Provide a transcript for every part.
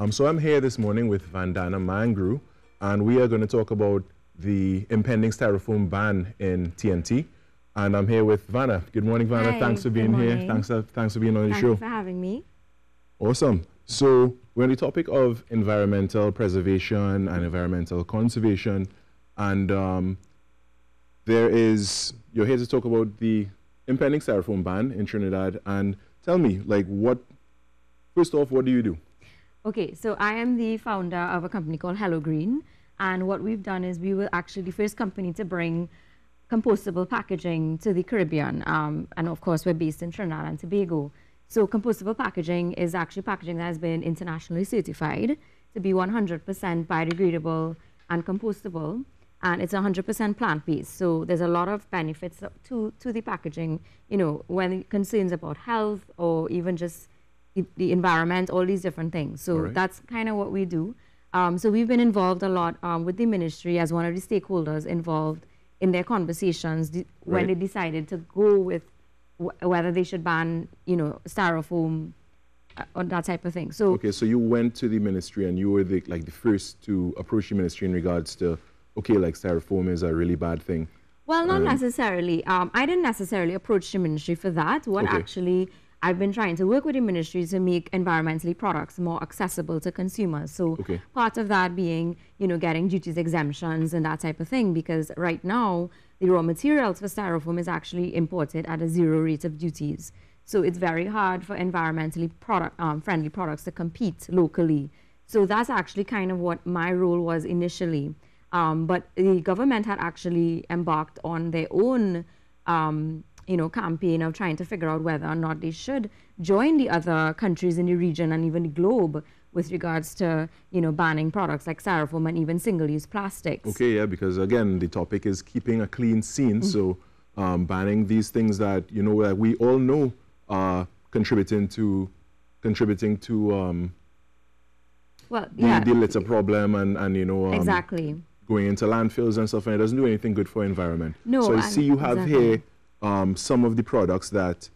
So I'm here this morning with Vandana Mangru, and we are going to talk about the impending styrofoam ban in TNT. And I'm here with Vanna. Good morning, Vanna. Hi, thanks for being here. Thanks for being on the show. Thank you for having me. Awesome. So we're on the topic of environmental preservation and environmental conservation, and you're here to talk about the impending styrofoam ban in Trinidad. And tell me, first off, what do you do? Okay, so I am the founder of a company called Hello Green, and what we've done is we were actually the first company to bring compostable packaging to the Caribbean, and of course we're based in Trinidad and Tobago. So compostable packaging is actually packaging that has been internationally certified to be 100% biodegradable and compostable, and it's 100% plant-based. So there's a lot of benefits to the packaging, you know, when concerns about health or even just the environment, all these different things. So that's kind of what we do. So we've been involved a lot with the ministry as one of the stakeholders involved in their conversations when they decided to go with whether they should ban, you know, styrofoam or that type of thing. So okay, so you went to the ministry and you were the first to approach the ministry in regards to, okay, like styrofoam is a really bad thing. Well, not necessarily. I didn't necessarily approach the ministry for that. Actually, I've been trying to work with the ministry to make environmentally products more accessible to consumers. So part of that being, you know, getting duties exemptions and that type of thing, because right now the raw materials for styrofoam is actually imported at a 0 rate of duties. So it's very hard for environmentally friendly products to compete locally. So that's actually kind of what my role was initially. But the government had actually embarked on their own you know, campaign of trying to figure out whether or not they should join the other countries in the region and even the globe with regards to, you know, banning products like styrofoam and even single-use plastics. Okay, yeah, because again, the topic is keeping a clean scene. So banning these things that, you know, that we all know are contributing to the litter problem and you know, going into landfills and stuff, and it doesn't do anything good for environment. No, so I see you have here some of the products that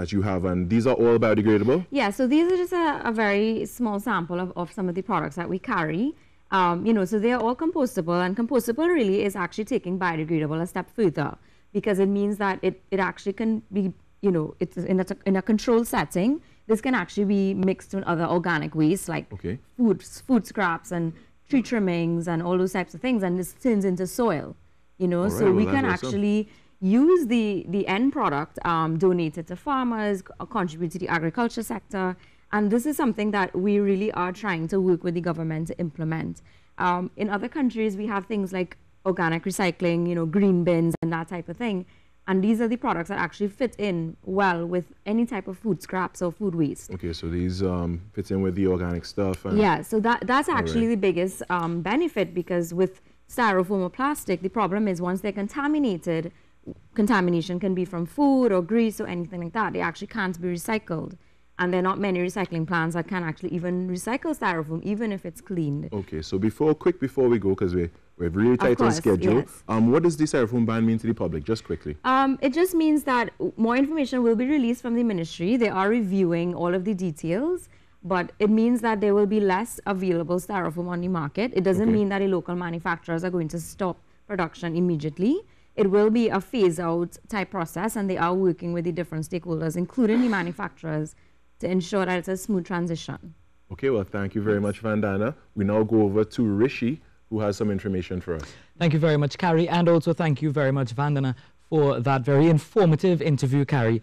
you have, and these are all biodegradable? Yeah, so these are just a very small sample of some of the products that we carry. You know, so they are all compostable, and compostable really is actually taking biodegradable a step further, because it means that it actually can be, you know, it's in a controlled setting. This can actually be mixed with other organic waste like food scraps and tree trimmings and all those types of things, and this turns into soil, you know. So we can actually use the end product, donate it to farmers, contribute to the agriculture sector, and this is something that we really are trying to work with the government to implement. In other countries, we have things like organic recycling, you know, green bins and that type of thing, and these are the products that actually fit in well with any type of food scraps or food waste. Okay, so these fit in with the organic stuff. And yeah, so that's actually the biggest benefit, because with styrofoam or plastic, the problem is once they're contaminated, contamination can be from food or grease or anything like that. They actually can't be recycled. And there are not many recycling plants that can actually even recycle styrofoam, even if it's cleaned. Okay, so quick before we go, because we're really tight on schedule, what does the styrofoam ban mean to the public, just quickly? It just means that more information will be released from the ministry. They are reviewing all of the details, but it means that there will be less available styrofoam on the market. It doesn't mean that the local manufacturers are going to stop production immediately. It will be a phase-out type process, and they are working with the different stakeholders, including the manufacturers, to ensure that it's a smooth transition. Okay, well, thank you very much, Vandana. We now go over to Rishi, who has some information for us. Thank you very much, Carrie, and also thank you very much, Vandana, for that very informative interview, Carrie.